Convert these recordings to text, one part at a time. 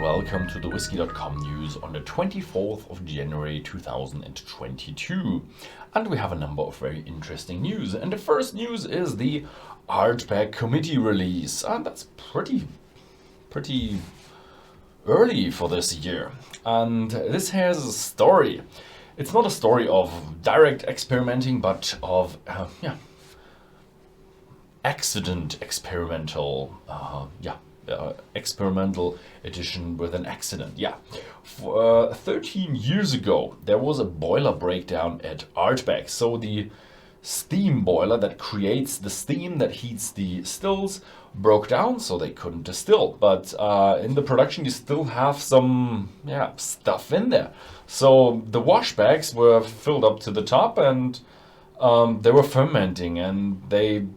welcome to the Whisky.com news on the 24th of January 2022. And we have a number of very interesting news. And the first news is the Ardbeg committee release. And that's pretty early for this year. And this has a story. It's not a story of direct experimenting, but of accident experimental, experimental edition with an accident. 13 years ago, there was a boiler breakdown at Ardbeg. So the steam boiler that creates the steam that heats the stills broke down, so they couldn't distill. But in the production, you still have some stuff in there. So the wash bags were filled up to the top, and they were fermenting, and they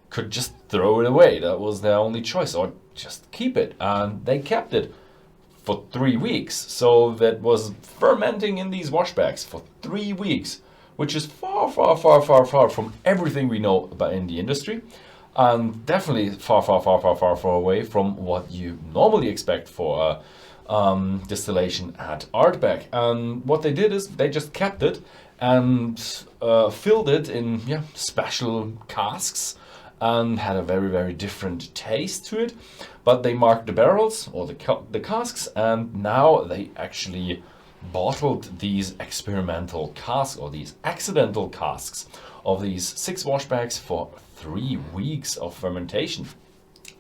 could just throw it away. That was their only choice, or just keep it. And they kept it for 3 weeks. So that was fermenting in these wash bags for 3 weeks, which is far from everything we know about in the industry. And definitely far away from what you normally expect for distillation at Ardbeg. And what they did is they just kept it and filled it in special casks, and had a very different taste to it. But they marked the barrels or the casks, and now they actually bottled these experimental casks, or these accidental casks, of these 6 wash bags for 3 weeks of fermentation.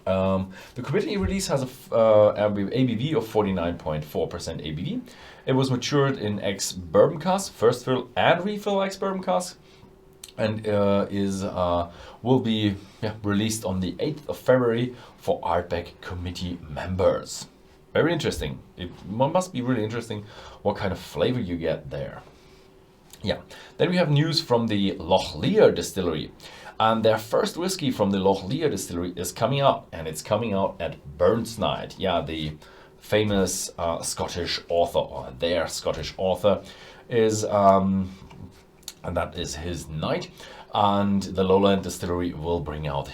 The committee release has a ABV of 49.4% ABV. It was matured in ex-bourbon casks, first fill and refill ex-bourbon casks, and will be released on the 8th of February for Ardbeg committee members. Very interesting. It must be really interesting what kind of flavor you get there. Then we have news from the Lochlea Distillery. And their first whiskey from the Lochlea Distillery is coming out, and it's coming out at Burns Night. The famous Scottish author, or their Scottish author, is and that is his night. And the Lowland Distillery will bring out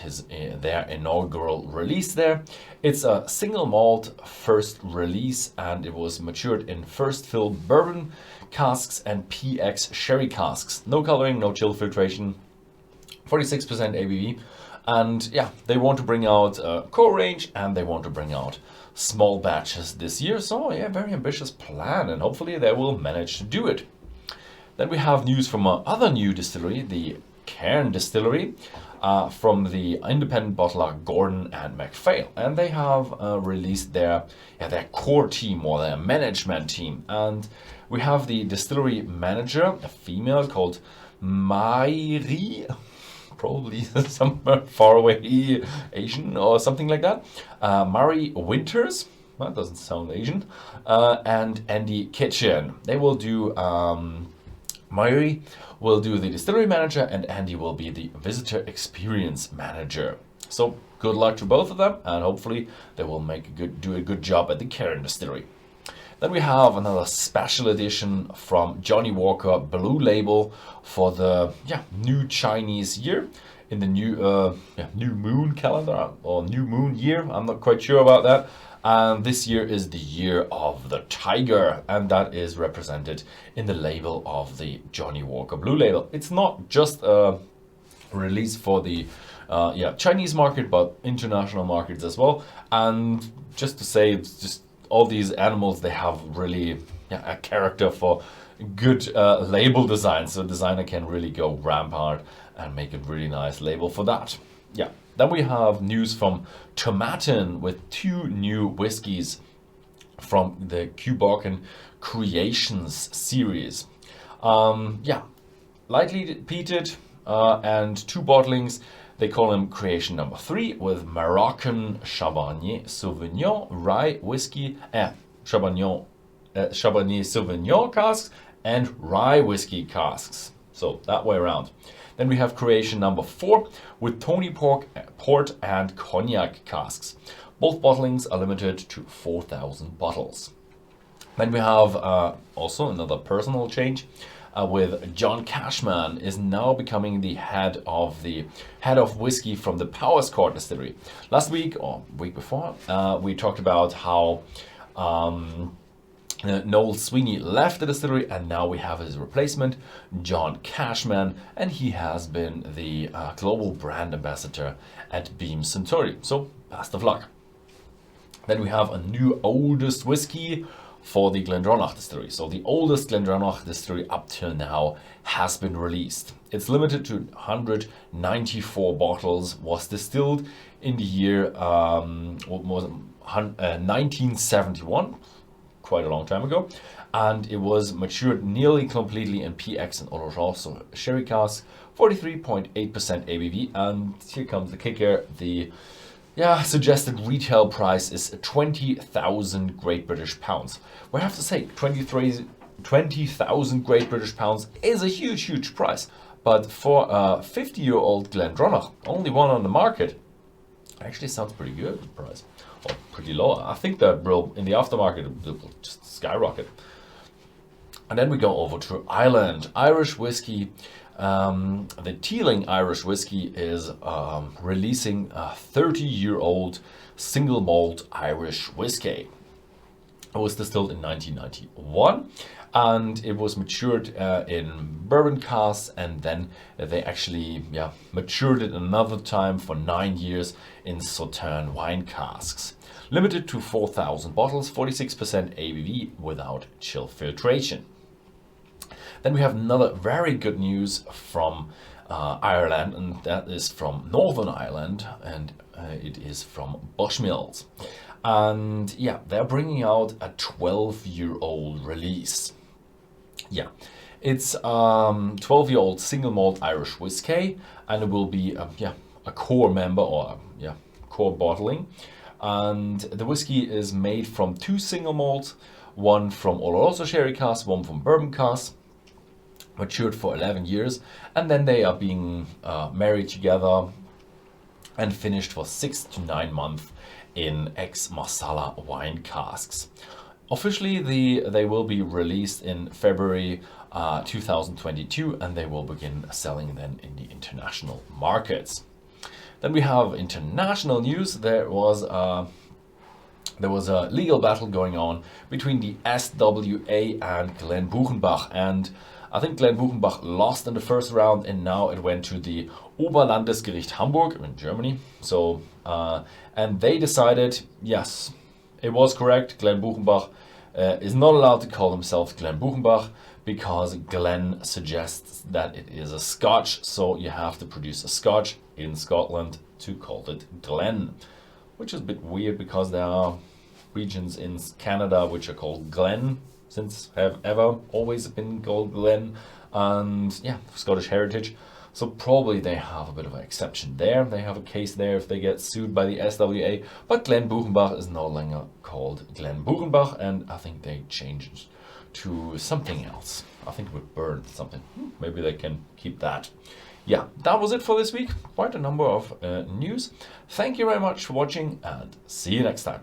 their inaugural release there. It's a single malt first release, and it was matured in first fill bourbon casks and PX sherry casks. No coloring, no chill filtration, 46% ABV. And they want to bring out a core range, and they want to bring out small batches this year. So very ambitious plan, and hopefully they will manage to do it. Then we have news from another new distillery, the Cairn Distillery, from the independent bottler Gordon and MacPhail, and they have released their core team, or their management team. And we have the distillery manager, a female called Mairi, probably somewhere far away Asian or something like that. Mari Winters, that doesn't sound Asian, and Andy Kitchen. They will do. Mairi will do the distillery manager, and Andy will be the visitor experience manager. So good luck to both of them, and hopefully they will do a good job at the Cairn Distillery. Then we have another special edition from Johnnie Walker Blue Label for the new Chinese year in the new moon calendar, or new moon year. I'm not quite sure about that. And this year is the year of the tiger, and that is represented in the label of the Johnnie Walker Blue Label. It's not just a release for the Chinese market, but international markets as well. And just to say, it's just all these animals, they have really a character for good label design. So the designer can really go rampart and make a really nice label for that. Then we have news from Tomatin with 2 new whiskies from the Cù Bòcan Creations series. Lightly peated and 2 bottlings. They call them Creation number 3 with Moroccan Cabernet Sauvignon rye whiskey, Cabernet Sauvignon casks and rye whiskey casks. So that way around. Then we have Creation number 4 with Tony Port and Cognac casks. Both bottlings are limited to 4,000 bottles. Then we have also another personal change with John Cashman is now becoming the head of whiskey from the Powerscourt Distillery. Last week or week before, we talked about how Noel Sweeney left the distillery, and now we have his replacement, John Cashman, and he has been the global brand ambassador at Beam Suntory. So, best of luck. Then we have a new oldest whiskey for the GlenDronach distillery. So the oldest GlenDronach distillery up till now has been released. It's limited to 194 bottles, was distilled in the year 1971, quite a long time ago, and it was matured nearly completely in PX and Oloroso, so sherry cask, 43.8% ABV, and here comes the kicker, the suggested retail price is 20,000 Great British pounds. Well, I have to say, 20,000 Great British pounds is a huge price, but for a 50-year-old GlenDronach, only one on the market, actually sounds pretty good, the price. Or pretty low. I think that will, in the aftermarket, it will just skyrocket. And then we go over to Ireland. Irish whiskey. The Teeling Irish whiskey is releasing a 30-year-old single malt Irish whiskey. It was distilled in 1991, and it was matured in bourbon casks, and then they actually matured it another time for 9 years in Sauterne wine casks. Limited to 4,000 bottles, 46% ABV without chill filtration. Then we have another very good news from Ireland, and that is from Northern Ireland, and it is from Bushmills. And yeah, they're bringing out a 12-year-old release. Yeah, it's 12-year-old single malt Irish whiskey, and it will be a core member, or core bottling. And the whiskey is made from 2 single malts, one from Oloroso sherry cask, one from bourbon cask, matured for 11 years, and then they are being married together and finished for 6 to 9 months in ex-Marsala wine casks. Officially, they will be released in February 2022, and they will begin selling then in the international markets. Then we have international news. There was a legal battle going on between the SWA and Glen Buchenbach, and I think Glen Buchenbach lost in the first round, and now it went to the Oberlandesgericht Hamburg in Germany. So, and they decided, yes, it was correct. Glen Buchenbach is not allowed to call himself Glen Buchenbach because Glen suggests that it is a Scotch. So you have to produce a Scotch in Scotland to call it Glen, which is a bit weird because there are regions in Canada which are called Glen, since have ever always been called Glen, and Scottish heritage. So probably they have a bit of an exception there. They have a case there if they get sued by the SWA. But Glen Buchenbach is no longer called Glen Buchenbach, and I think they changed to something else. I think it would burn something. Maybe they can keep that. Yeah, that was it for this week. Quite a number of news. Thank you very much for watching, and see you next time.